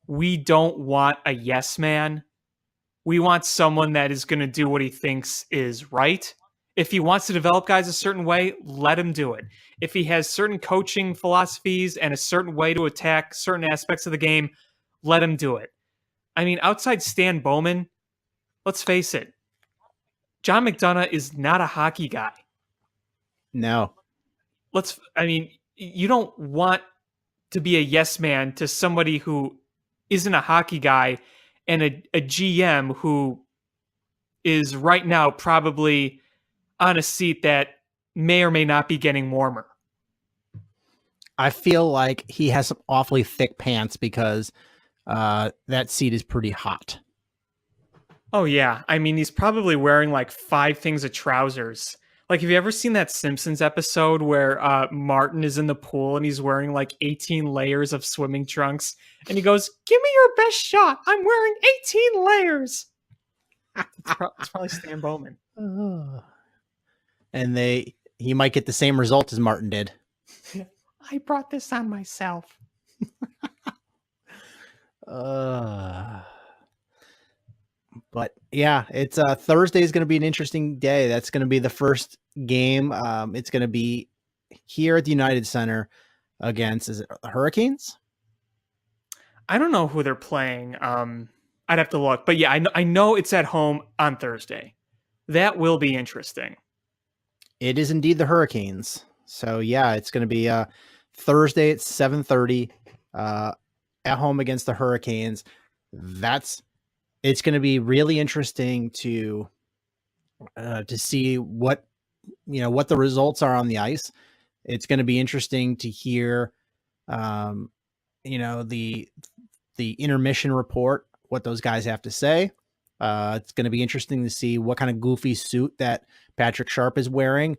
we don't want a yes man. We want someone that is going to do what he thinks is right. If he wants to develop guys a certain way, let him do it. If he has certain coaching philosophies and a certain way to attack certain aspects of the game, let him do it. I mean, outside Stan Bowman, let's face it, John McDonough is not a hockey guy. No. You don't want to be a yes man to somebody who isn't a hockey guy, and a GM who is right now probably on a seat that may or may not be getting warmer. I feel like he has some awfully thick pants, because that seat is pretty hot. Oh, yeah. I mean, he's probably wearing like 5 things of trousers. Like, have you ever seen that Simpsons episode where Martin is in the pool and he's wearing like 18 layers of swimming trunks? And he goes, "Give me your best shot. I'm wearing 18 layers." It's probably Stan Bowman. And he might get the same result as Martin did. I brought this on myself. But yeah, it's Thursday is going to be an interesting day. That's going to be the first game. It's going to be here at the United Center against, is it the Hurricanes? I don't know who they're playing. I'd have to look. But yeah, I know it's at home on Thursday. That will be interesting. It is indeed the Hurricanes. So yeah, it's going to be Thursday at 7:30 at home against the Hurricanes. It's going to be really interesting to see what the results are on the ice. It's going to be interesting to hear the intermission report, what those guys have to say. It's going to be interesting to see what kind of goofy suit that Patrick Sharp is wearing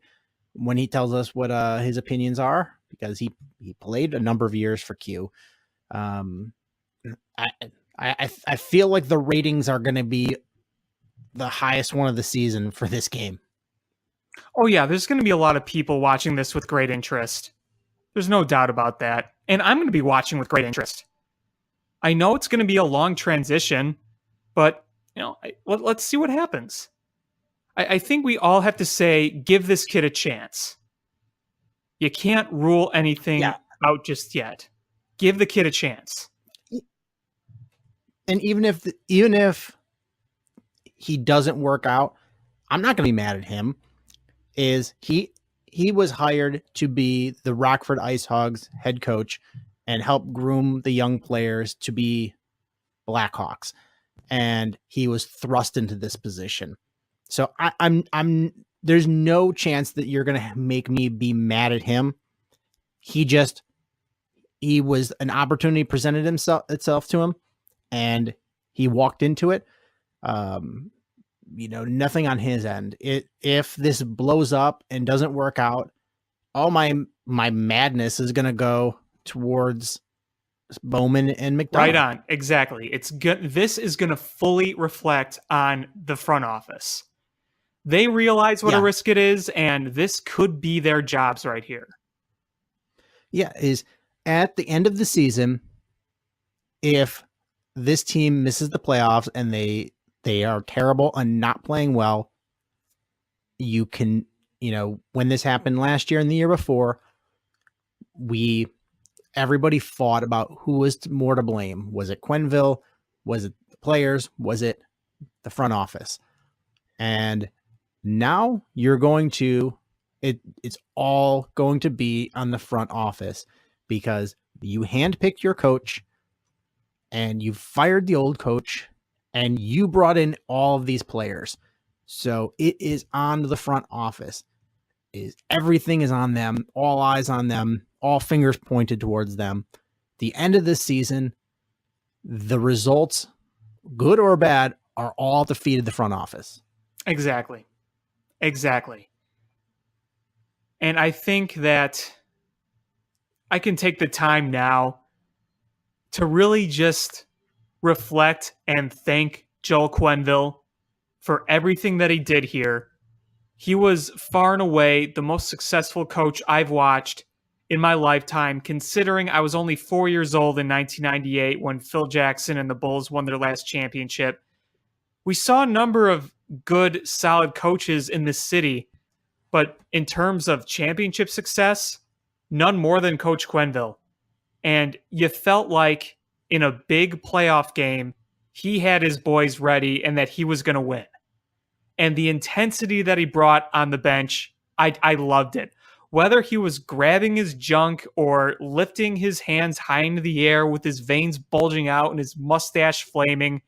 when he tells us what his opinions are, because he played a number of years for Q. I feel like the ratings are going to be the highest one of the season for this game. Oh yeah, there's going to be a lot of people watching this with great interest. There's no doubt about that. And I'm going to be watching with great interest. I know it's going to be a long transition, but let's see what happens. I think we all have to say, give this kid a chance. You can't rule anything out just yet. Give the kid a chance. And even if he doesn't work out, I'm not going to be mad at him. He was hired to be the Rockford Ice Hogs head coach and help groom the young players to be Blackhawks. And he was thrust into this position. So I'm there's no chance that you're going to make me be mad at him. He was an opportunity presented itself to him, and he walked into it. Nothing on his end. If this blows up and doesn't work out, all my madness is going to go towards Bowman and McDonough. Right on. Exactly. It's good. This is going to fully reflect on the front office. They realize what a risk it is, and this could be their jobs right here. Yeah, is at the end of the season, if this team misses the playoffs and they are terrible and not playing well, you can, when this happened last year and the year before, everybody fought about who was more to blame. Was it Quenneville? Was it the players? Was it the front office? And now it's all going to be on the front office, because you handpicked your coach and you fired the old coach and you brought in all of these players. So it is on the front office. Everything is on them, all eyes on them, all fingers pointed towards them. The end of this season, the results, good or bad, are all at the feet of the front office. Exactly. And I think that I can take the time now to really just reflect and thank Joel Quenneville for everything that he did here. He was far and away the most successful coach I've watched in my lifetime, considering I was only 4 years old in 1998 when Phil Jackson and the Bulls won their last championship. We saw a number of good, solid coaches in this city, but in terms of championship success, none more than Coach Quenneville. And you felt like in a big playoff game, he had his boys ready and that he was going to win. And the intensity that he brought on the bench, I loved it. Whether he was grabbing his junk or lifting his hands high into the air with his veins bulging out and his mustache flaming,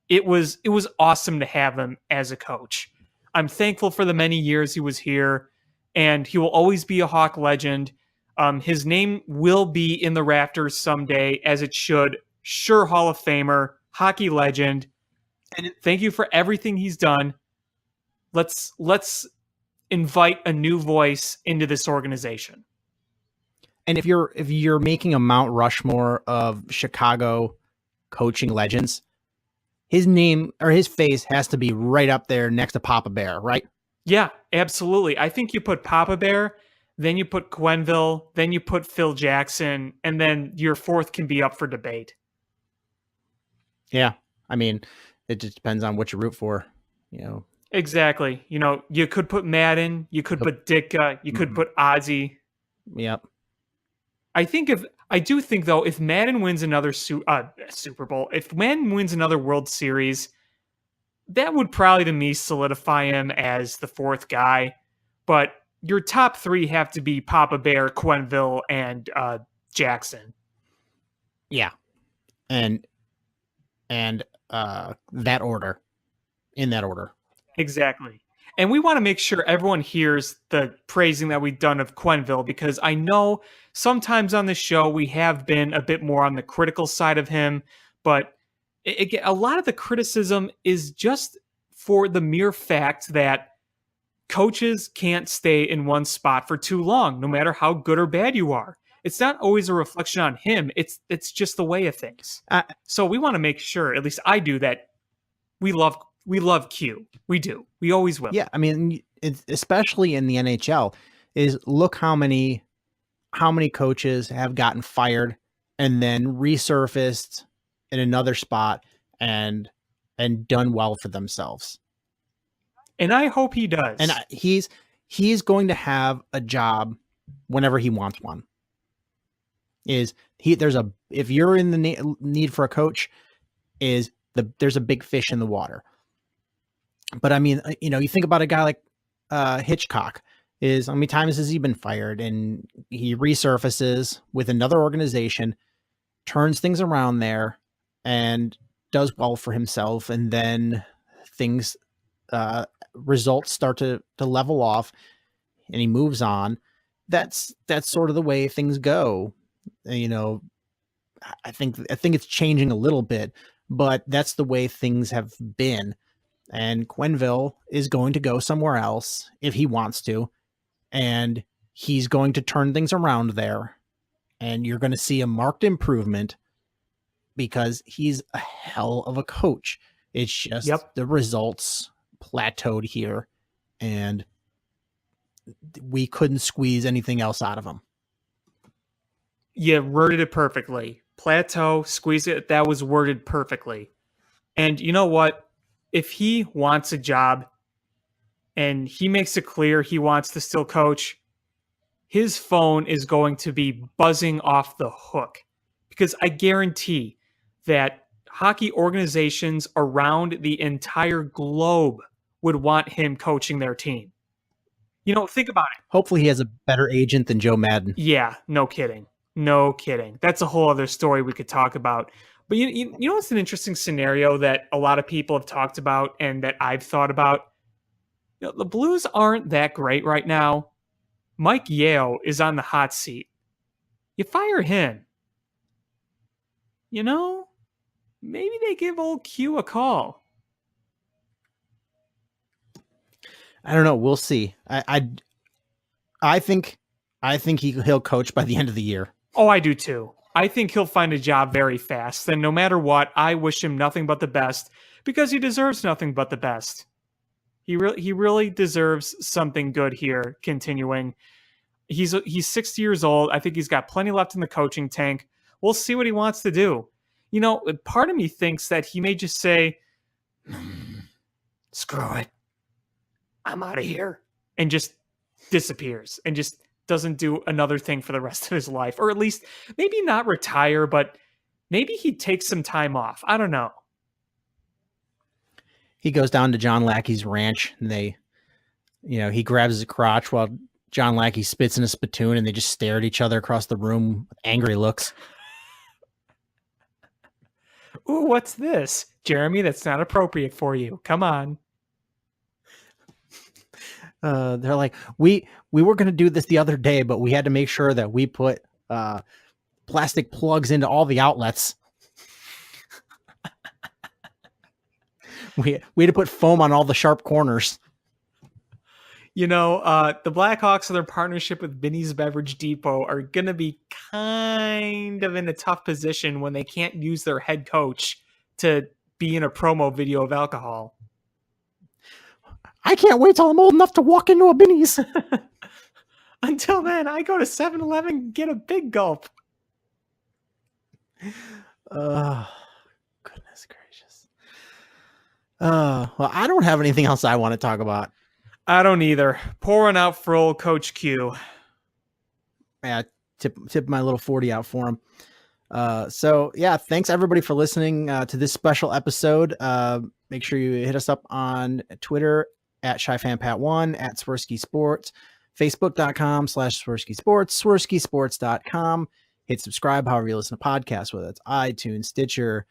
it was awesome to have him as a coach. I'm thankful for the many years he was here, and he will always be a Hawk legend. His name will be in the rafters someday, as it should. Sure, Hall of Famer, hockey legend. And thank you for everything he's done. Let's invite a new voice into this organization. And if you're making a Mount Rushmore of Chicago coaching legends, his name or his face has to be right up there next to Papa Bear, right? Yeah, absolutely. I think you put Papa Bear, then you put Quenneville, then you put Phil Jackson, and then your fourth can be up for debate. Yeah. I mean, it just depends on what you root for, Exactly. You could put Madden, you could put Ditka, you could put Ozzy. Yep. I think I do think, though, if Madden wins another Super Bowl, if Madden wins another World Series, that would probably, to me, solidify him as the fourth guy. But your top three have to be Papa Bear, Quenneville, and Jackson. Yeah. And that order. In that order. Exactly. And we want to make sure everyone hears the praising that we've done of Quenneville, because I know sometimes on the show we have been a bit more on the critical side of him, but a lot of the criticism is just for the mere fact that coaches can't stay in one spot for too long, no matter how good or bad you are. It's not always a reflection on him. It's just the way of things. So we want to make sure, at least I do, that we love Q. We do. We always will. Yeah, I mean, especially in the NHL, is look how many coaches have gotten fired and then resurfaced in another spot and done well for themselves. And I hope he does. And he's going to have a job whenever he wants one. If you're in the need for a coach, there's a big fish in the water. But I mean, you think about a guy like Hitchcock. How many times has he been fired? And he resurfaces with another organization, turns things around there, and does well for himself. And then things, results start to level off, and he moves on. That's sort of the way things go. I think it's changing a little bit, but that's the way things have been. And Quenneville is going to go somewhere else if he wants to, and he's going to turn things around there, and you're going to see a marked improvement because he's a hell of a coach. It's just the results plateaued here, and we couldn't squeeze anything else out of him. You worded it perfectly. Plateau, squeeze it. That was worded perfectly. And you know what? If he wants a job and he makes it clear he wants to still coach, his phone is going to be buzzing off the hook, because I guarantee that hockey organizations around the entire globe would want him coaching their team. Think about it. Hopefully he has a better agent than Joe Madden. Yeah, no kidding. No kidding. That's a whole other story we could talk about. But you know what's an interesting scenario that a lot of people have talked about and that I've thought about? The Blues aren't that great right now. Mike Yeo is on the hot seat. You fire him. Maybe they give old Q a call. I don't know. We'll see. I think he'll coach by the end of the year. Oh, I do too. I think he'll find a job very fast. And no matter what, I wish him nothing but the best, because he deserves nothing but the best. He really deserves something good here continuing. He's 60 years old. I think he's got plenty left in the coaching tank. We'll see what he wants to do. Part of me thinks that he may just say, screw it, I'm out of here, and just disappears and just doesn't do another thing for the rest of his life. Or at least maybe not retire, but maybe he takes some time off. I don't know. He goes down to John Lackey's ranch, and he grabs his crotch while John Lackey spits in a spittoon, and they just stare at each other across the room with angry looks. Ooh, what's this? Jeremy, that's not appropriate for you. Come on. They're like, we were going to do this the other day, but we had to make sure that we put plastic plugs into all the outlets. we had to put foam on all the sharp corners. The Blackhawks and their partnership with Vinny's Beverage Depot are going to be kind of in a tough position when they can't use their head coach to be in a promo video of alcohol. I can't wait till I'm old enough to walk into a Binny's. Until then, I go to 7-Eleven and get a big gulp. Goodness gracious. Well, I don't have anything else I want to talk about. I don't either. Pour one out for old Coach Q. Yeah, tip my little 40 out for him. So yeah, thanks everybody for listening to this special episode. Make sure you hit us up on Twitter at ShyFanPat1, at Swerski Sports, Facebook.com/Swerski Sports, SwerskiSports.com. Hit subscribe however you listen to podcasts, whether it's iTunes, Stitcher,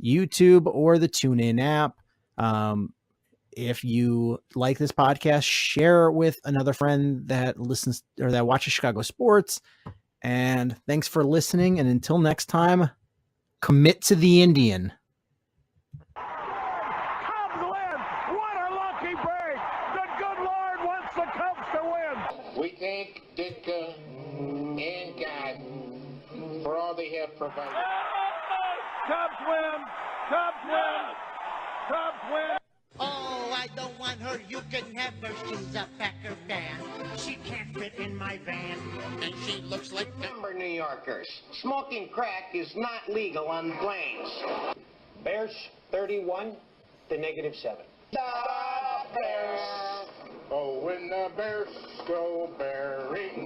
YouTube, or the TuneIn app. If you like this podcast, share it with another friend that listens or that watches Chicago sports. And thanks for listening. And until next time, commit to the Indian. Cubs win! What a lucky break! The good Lord wants the Cubs to win! We thank Ditka and God for all they have provided. Cubs win! Cubs win! Cubs win! Oh, I don't want her. You can have her. She's a Packer fan. She can't fit in my van. And she looks like Remember, New Yorkers, smoking crack is not legal on planes. Bears 31 to -7. the Bears. Oh, when the Bears go bearing